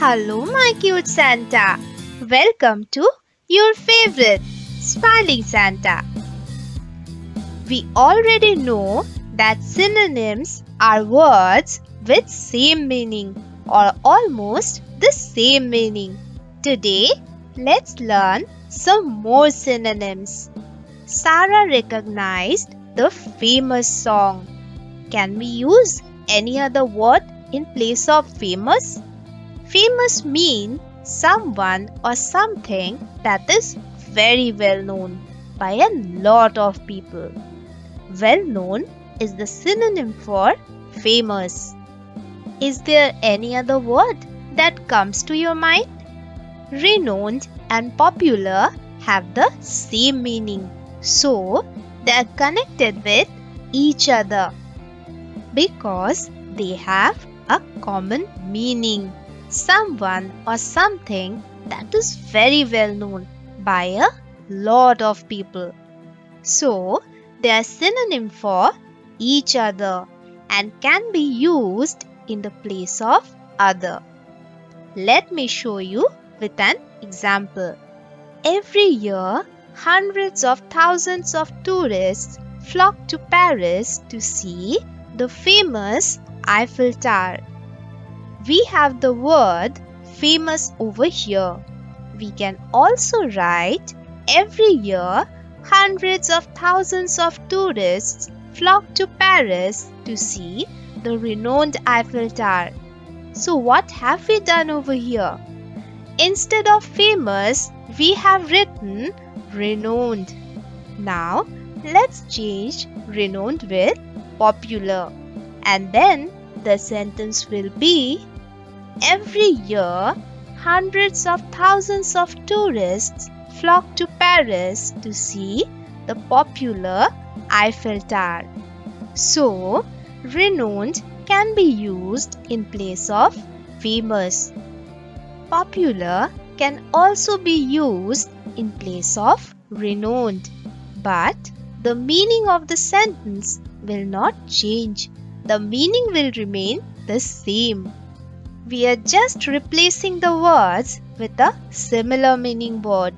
Hello, my cute Santa. Welcome to your favorite Smiling Santa. We already know that synonyms are words with same meaning or almost the same meaning. Today, let's learn some more synonyms. Sarah recognized the famous song. Can we use any other word in place of famous? Famous means someone or something that is very well known by a lot of people. Well known is the synonym for famous. Is there any other word that comes to your mind? Renowned and popular have the same meaning, so they are connected with each other because they have a common meaning. Someone or something that is very well known by a lot of people. So, they are synonym for each other and can be used in the place of other. Let me show you with an example. Every year, hundreds of thousands of tourists flock to Paris to see the famous Eiffel Tower. We have the word famous over here. We can also write every year hundreds of thousands of tourists flock to Paris to see the renowned Eiffel Tower. So what have we done over here? Instead of famous, we have written renowned. Now let's change renowned with popular, and then the sentence will be every year hundreds of thousands of tourists flock to Paris to see the popular Eiffel Tower. So, renowned can be used in place of famous. Popular can also be used in place of renowned. But the meaning of the sentence will not change. The meaning will remain the same. We are just replacing the words with a similar meaning word,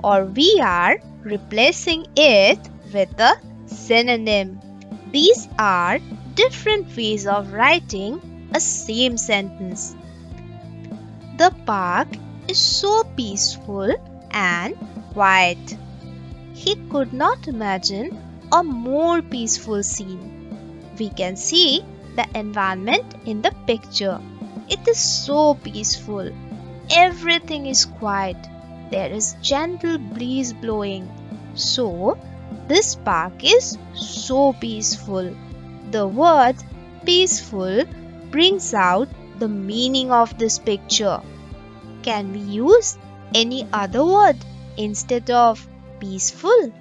or we are replacing it with a synonym. These are different ways of writing a same sentence. The park is so peaceful and quiet. He could not imagine a more peaceful scene. We can see the environment in the picture. It is so peaceful. Everything is quiet. There is gentle breeze blowing. So, this park is so peaceful. The word peaceful brings out the meaning of this picture. Can we use any other word instead of peaceful?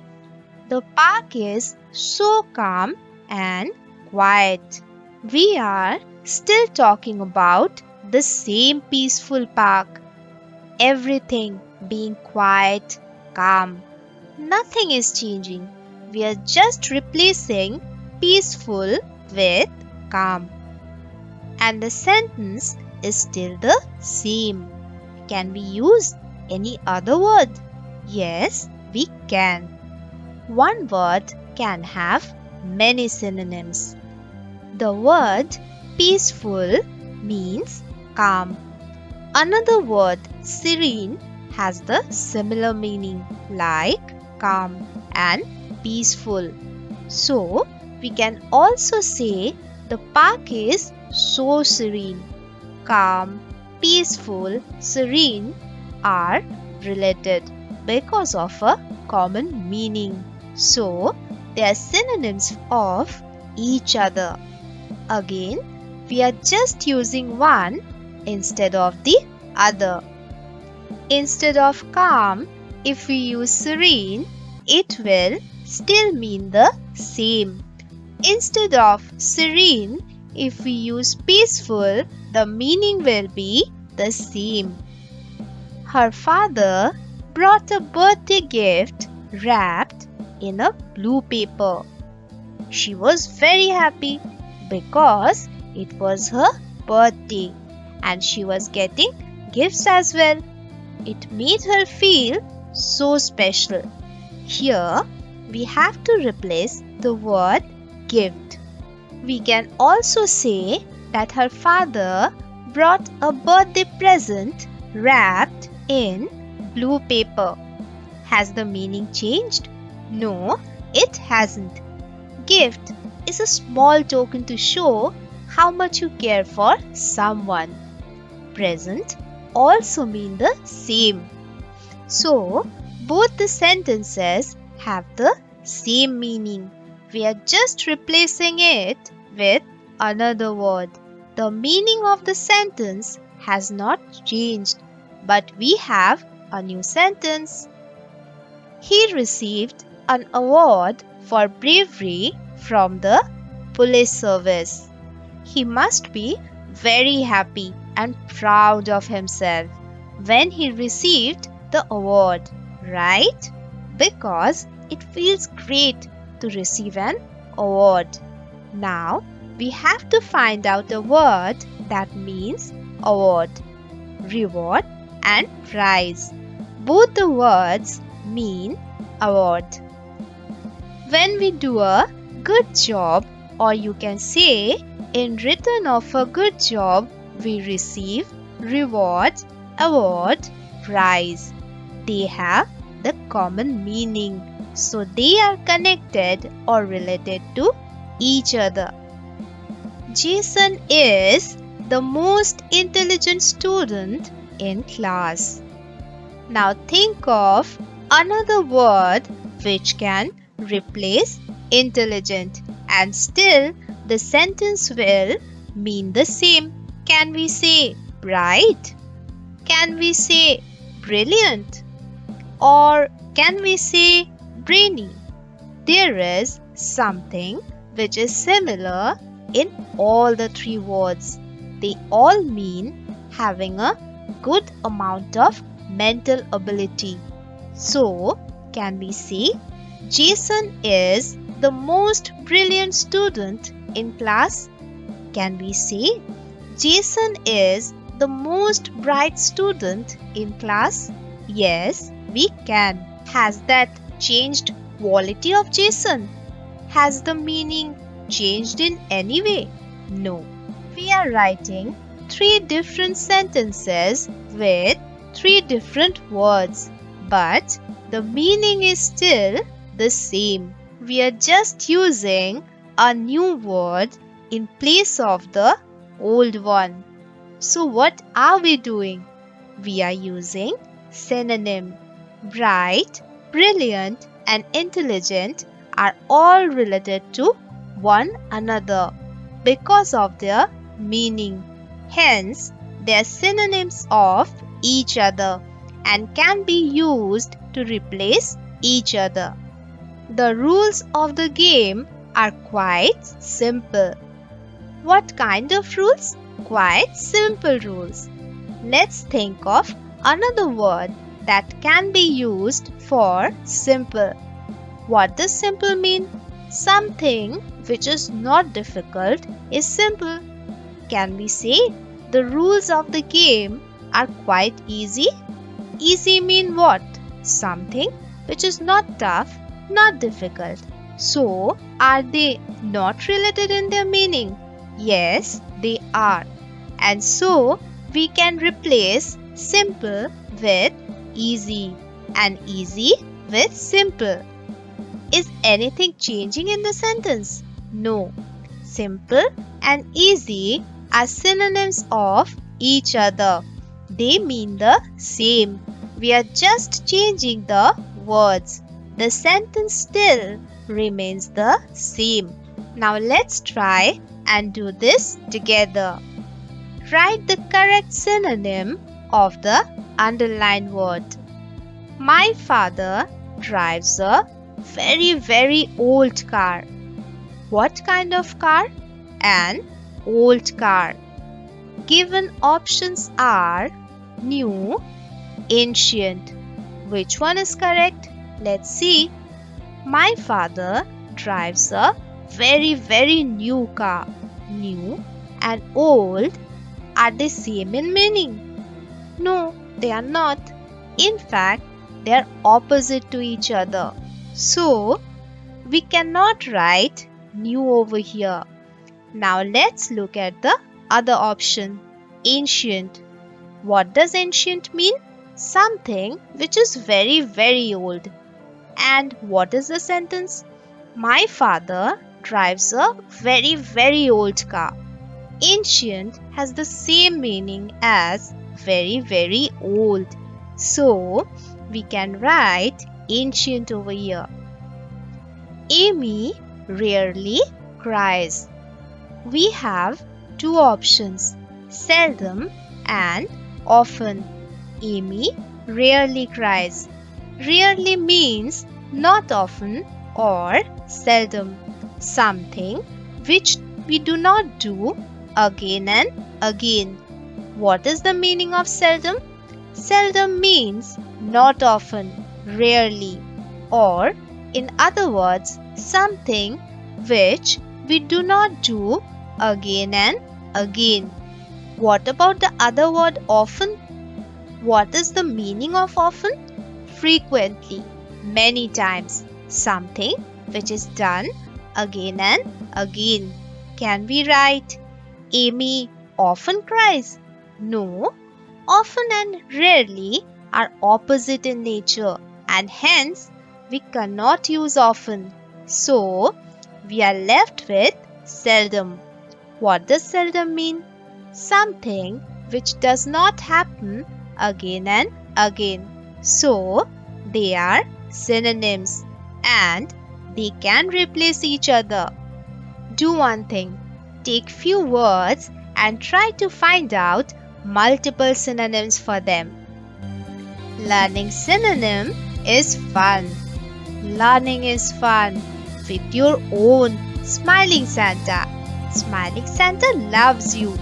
The park is so calm and quiet. We are still talking about the same peaceful park. Everything being quiet, calm. Nothing is changing. We are just replacing peaceful with calm. And the sentence is still the same. Can we use any other word? Yes, we can. One word can have many synonyms. The word peaceful means calm. Another word serene has the similar meaning like calm and peaceful. So, we can also say the park is so serene. Calm, peaceful, serene are related because of a common meaning. So, they are synonyms of each other. Again, we are just using one instead of the other. Instead of calm, if we use serene, it will still mean the same. Instead of serene, if we use peaceful, the meaning will be the same. Her father brought a birthday gift wrapped in a blue paper. She was very happy because it was her birthday and she was getting gifts as well. It made her feel so special. Here, we have to replace the word gift. We can also say that her father brought a birthday present wrapped in blue paper. Has the meaning changed? No, it hasn't. Gift is a small token to show how much you care for someone. Present also mean the same. So, both the sentences have the same meaning. We are just replacing it with another word. The meaning of the sentence has not changed, but we have a new sentence. He received an award for bravery from the police service. He must be very happy and proud of himself when he received the award, right? Because it feels great to receive an award. Now, we have to find out a word that means award, reward, and prize. Both the words mean award. When we do a good job, or you can say, in return of a good job, we receive reward, award, prize. They have the common meaning, so they are connected or related to each other. Jason is the most intelligent student in class. Now think of another word which can replace intelligent, and still the sentence will mean the same. Can we say bright? Can we say brilliant? Or can we say brainy? There is something which is similar in all the three words. They all mean having a good amount of mental ability. So, can we say Jason is the most brilliant student in class? Can we say Jason is the most bright student in class? Yes, we can. Has that changed quality of Jason? Has the meaning changed in any way? No. We are writing three different sentences with three different words, but the meaning is still the same. We are just using a new word in place of the old one. So what are we doing? We are using synonym. Bright, brilliant, and intelligent are all related to one another because of their meaning. Hence, they are synonyms of each other and can be used to replace each other. The rules of the game are quite simple. What kind of rules? Quite simple rules. Let's think of another word that can be used for simple. What does simple mean? Something which is not difficult is simple. Can we say the rules of the game are quite easy? Easy mean what? Something which is not tough, not difficult. So, are they not related in their meaning? Yes, they are. And so, we can replace simple with easy and easy with simple. Is anything changing in the sentence? No. Simple and easy are synonyms of each other. They mean the same. We are just changing the words. The sentence still remains the same. Now let's try and do this together. Write the correct synonym of the underlined word. My father drives a very old car. What kind of car? An old car. Given options are new, ancient. Which one is correct? Let's see. My father drives a very new car. New and old are the same in meaning. No, they are not. In fact, they are opposite to each other. So, we cannot write new over here. Now let's look at the other option, ancient. What does ancient mean? Something which is very, very old. And what is the sentence? My father drives a very, very old car. Ancient has the same meaning as very, very old. So, we can write ancient over here. Amy rarely cries. We have two options, seldom and often. Amy rarely cries. Rarely means not often or seldom. Something which we do not do again and again. What is the meaning of seldom? Seldom means not often, rarely, or in other words, something which we do not do again and again. What about the other word often? What is the meaning of often? Frequently, many times, something which is done again and again. Can we write Amy often cries? No, often and rarely are opposite in nature and hence we cannot use often. So, we are left with seldom. What does seldom mean? Something which does not happen again and again. So, they are synonyms and they can replace each other. Do one thing. Take few words and try to find out multiple synonyms for them. Learning synonym is fun. Learning is fun with your own Smiling Santa. Smiling Santa loves you.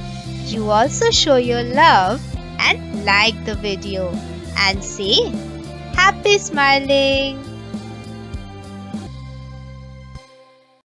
You also show your love and like the video and say happy smiling.